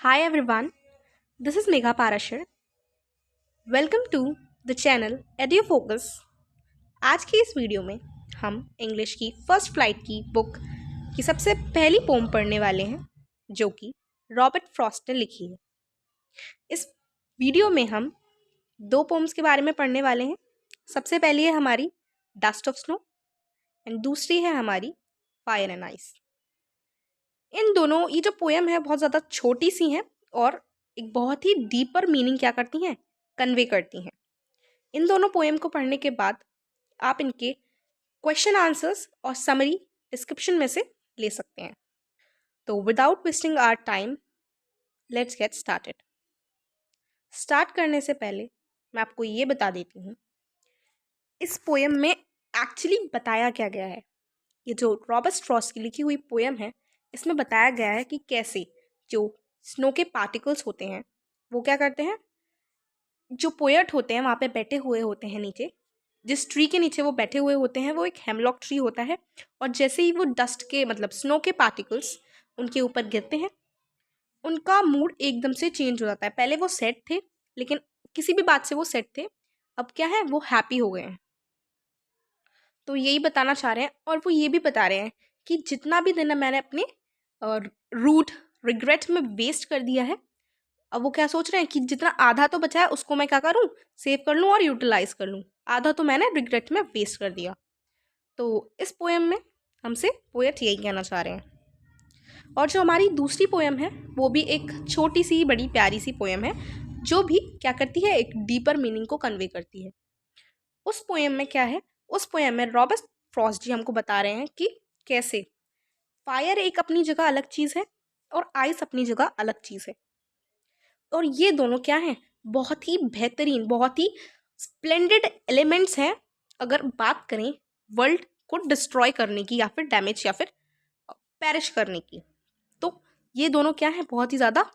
Hi everyone, this is Megha Parashar. Welcome to the channel EduFocus. आज की इस video में हम इंग्लिश की फर्स्ट फ्लाइट की बुक की सबसे पहली पोम पढ़ने वाले हैं जो कि रॉबर्ट फ्रॉस्ट ने लिखी है. इस वीडियो में हम दो पोम्स के बारे में पढ़ने वाले हैं. सबसे पहली है हमारी डस्ट ऑफ स्नो एंड दूसरी है हमारी फायर एंड आइस. इन दोनों ये जो पोएम है बहुत ज़्यादा छोटी सी हैं और एक बहुत ही डीपर मीनिंग क्या करती हैं, कन्वे करती हैं. इन दोनों पोएम को पढ़ने के बाद आप इनके क्वेश्चन आंसर्स और समरी डिस्क्रिप्शन में से ले सकते हैं. तो without wasting our time let's get started. Start करने से पहले मैं आपको ये बता देती हूँ इस पोएम में एक्चुअली बताया क्या गया है. ये जो रॉबर्ट फ्रॉस्ट की लिखी हुई पोएम है इसमें बताया गया है कि कैसे जो स्नो के पार्टिकल्स होते हैं वो क्या करते हैं, जो पोएट होते हैं वहाँ पे बैठे हुए होते हैं नीचे, जिस ट्री के नीचे वो बैठे हुए होते हैं वो एक हेमलॉक ट्री होता है. और जैसे ही वो डस्ट के मतलब स्नो के पार्टिकल्स उनके ऊपर गिरते हैं उनका मूड एकदम से चेंज हो जाता है. पहले वो सैड थे लेकिन किसी भी बात से वो सैड थे, अब क्या है वो हैप्पी हो गए हैं. तो यही बताना चाह रहे हैं और वो ये भी बता रहे हैं कि जितना भी दिन मैंने अपने रूट रिग्रेट में वेस्ट कर दिया है, अब वो क्या सोच रहे हैं कि जितना आधा तो बचा है उसको मैं क्या करूं, सेव कर लूं और यूटिलाइज कर लूं. आधा तो मैंने रिग्रेट में वेस्ट कर दिया. तो इस पोएम में हमसे पोएट यही कहना चाह रहे हैं. और जो हमारी दूसरी पोएम है वो भी एक छोटी सी बड़ी प्यारी सी पोएम है जो भी क्या करती है, एक डीपर मीनिंग को कन्वे करती है. उस पोएम में क्या है, उस पोएम में रॉबर्ट फ्रॉस्ट जी हमको बता रहे हैं कि कैसे फायर एक अपनी जगह अलग चीज़ है और आइस अपनी जगह अलग चीज़ है. और ये दोनों क्या हैं, बहुत ही बेहतरीन, बहुत ही स्प्लेंडेड एलिमेंट्स हैं अगर बात करें वर्ल्ड को डिस्ट्रॉय करने की या फिर डैमेज या फिर पेरिश करने की. तो ये दोनों क्या है, बहुत ही ज़्यादा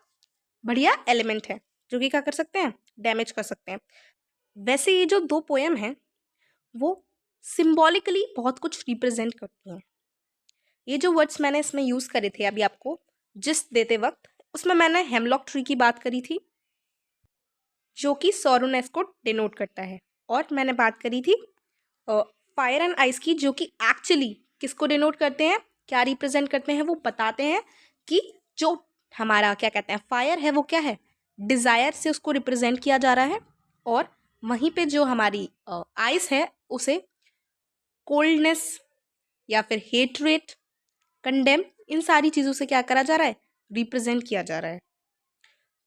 बढ़िया एलिमेंट है जो कि क्या कर सकते हैं, डैमेज कर सकते हैं. वैसे ये जो दो पोएम हैं वो सिम्बॉलिकली बहुत कुछ रिप्रेजेंट करती हैं. ये जो वर्ड्स मैंने इसमें यूज़ करे थे अभी आपको जिस्ट देते वक्त, उसमें मैंने हेमलॉक ट्री की बात करी थी जो कि सॉरोनेस को डिनोट करता है. और मैंने बात करी थी फायर एंड आइस की जो कि एक्चुअली किसको डिनोट करते हैं, क्या रिप्रेजेंट करते हैं, वो बताते हैं कि जो हमारा क्या कहते हैं फायर है वो क्या है, डिज़ायर से उसको रिप्रेजेंट किया जा रहा है. और वहीं पे जो हमारी आइस है उसे कोल्डनेस या फिर हेटरेट, कंडेम, इन सारी चीज़ों से क्या करा जा रहा है, रिप्रेजेंट किया जा रहा है.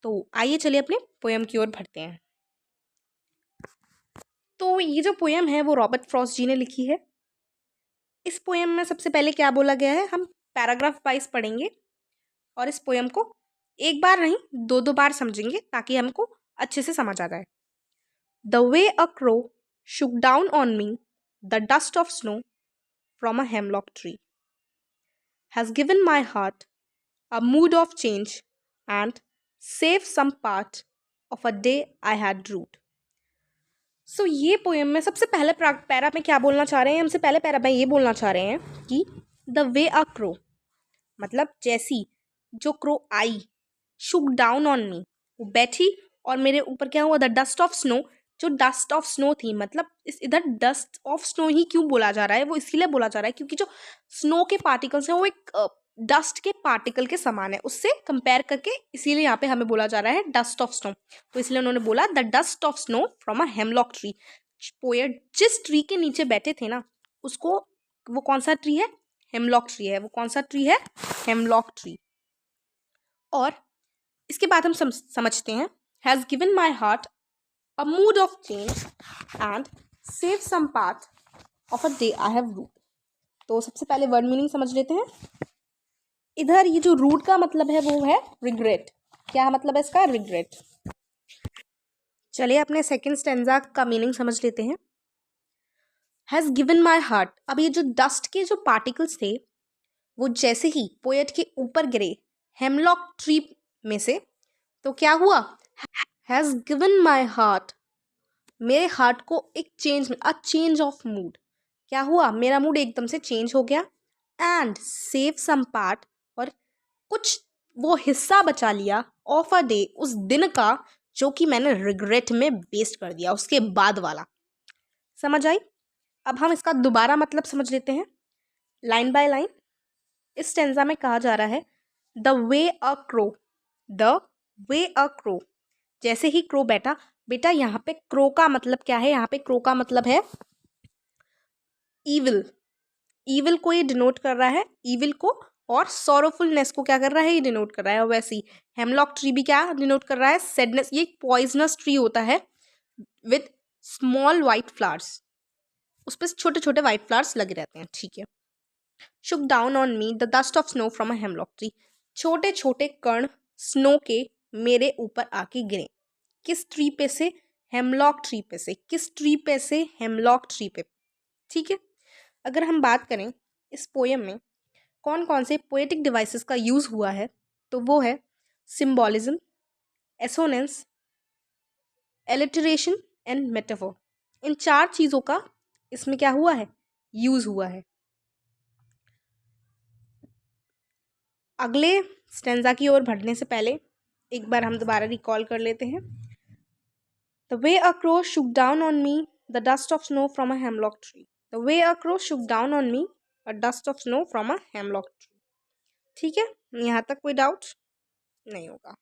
तो आइए चलिए अपने पोएम की ओर बढ़ते हैं. तो ये जो पोएम है वो रॉबर्ट फ्रॉस्ट जी ने लिखी है. इस पोएम में सबसे पहले क्या बोला गया है, हम पैराग्राफ वाइज पढ़ेंगे और इस पोएम को एक बार नहीं दो दो बार समझेंगे ताकि हमको अच्छे से समझ आ जाए. The way a crow shook down on me the dust of snow from a hemlock tree has given my heart a mood of change and saved some part of a day I had rued. सो ये poem में सबसे पहले para में क्या बोलना चाह रहे हैं, हमसे पहले पैरा में ये बोलना चाह रहे हैं कि द वे अ क्रो मतलब जैसी जो crow I, Shuk down on me वो बैठी और मेरे ऊपर क्या हुआ, द डस्ट ऑफ स्नो, जो डस्ट ऑफ स्नो थी, मतलब इस इधर डस्ट ऑफ स्नो ही क्यों बोला जा रहा है, वो इसीलिए बोला जा रहा है क्योंकि जो स्नो के पार्टिकल्स हैं वो एक डस्ट के पार्टिकल के समान है, उससे कंपेयर करके इसीलिए यहाँ पे हमें बोला जा रहा है डस्ट ऑफ स्नो. तो इसलिए उन्होंने बोला the dust of snow from a hemlock tree. Poet जिस ट्री के नीचे बैठे थे ना उसको, वो कौन सा ट्री है, हेमलॉक ट्री है. वो कौन सा ट्री है, हेमलॉक ट्री. और इसके बाद हम समझते हैं has given my heart a mood of change and save some part of a day I have rued. तो सबसे पहले वर्ड मीनिंग समझ लेते हैं. इधर ये जो रूट का मतलब है वो है रिग्रेट. क्या मतलब है इसका, रिग्रेट. चलिए अपने सेकेंड स्टेंजा का मीनिंग समझ लेते हैं. हैज़ गिवन माई हार्ट, अब ये जो डस्ट के जो पार्टिकल्स थे वो जैसे ही पोएट के ऊपर गिरे हेमलॉक ट्री में से, तो क्या हुआ, हैज़ गिवन माई हार्ट, मेरे हार्ट को एक change, a change of mood. क्या हुआ, मेरा मूड एकदम से चेंज हो गया. एंड सेव सम पार्ट, और कुछ वो हिस्सा बचा लिया ऑफ अ डे, उस दिन का जो कि मैंने रिग्रेट में वेस्ट कर दिया, उसके बाद वाला। समझ आई? अब हम इसका दोबारा मतलब समझ लेते हैं लाइन बाय लाइन। इस स्टेंजा में कहा जा रहा है the way a crow, the way a crow, जैसे ही क्रो बैठा। बेटा यहाँ पे क्रो का मतलब क्या है? यहाँ पे क्रो का मतलब है ईविल। ईविल को ये डिनोट कर रहा है, ईविल को, और सॉरोफुलनेस को क्या कर रहा है? ये डिनोट कर रहा है। और वैसे ही हेमलॉक ट्री भी क्या डिनोट कर रहा है? सैडनेस। ये एक पॉइजनस ट्री होता है विथ स्मॉल वाइट फ्लावर्स, उस पर छोटे छोटे वाइट फ्लावर्स लगे रहते हैं। ठीक है। शुक down on me the dust of snow from a hemlock tree, छोटे छोटे कण स्नो के मेरे ऊपर आके गिरे। किस ट्री पे से? हेमलॉक ट्री पे से। किस ट्री पे से? हेमलॉक ट्री पे। ठीक है। अगर हम बात करें इस पोयम में कौन कौन से पोएटिक डिवाइसेस का यूज़ हुआ है, तो वो है symbolism, assonance, alliteration and metaphor. इन 4 चीज़ों का इसमें क्या हुआ है? यूज़ हुआ है। अगले स्टेंजा की ओर बढ़ने से पहले एक बार हम दोबारा रिकॉल कर लेते हैं। The way a crow Shuk down on me the dust of snow from a hemlock tree, the way a crow Shuk down on me a dust of snow from a hemlock tree. ठीक है, यहाँ तक कोई doubt नहीं होगा।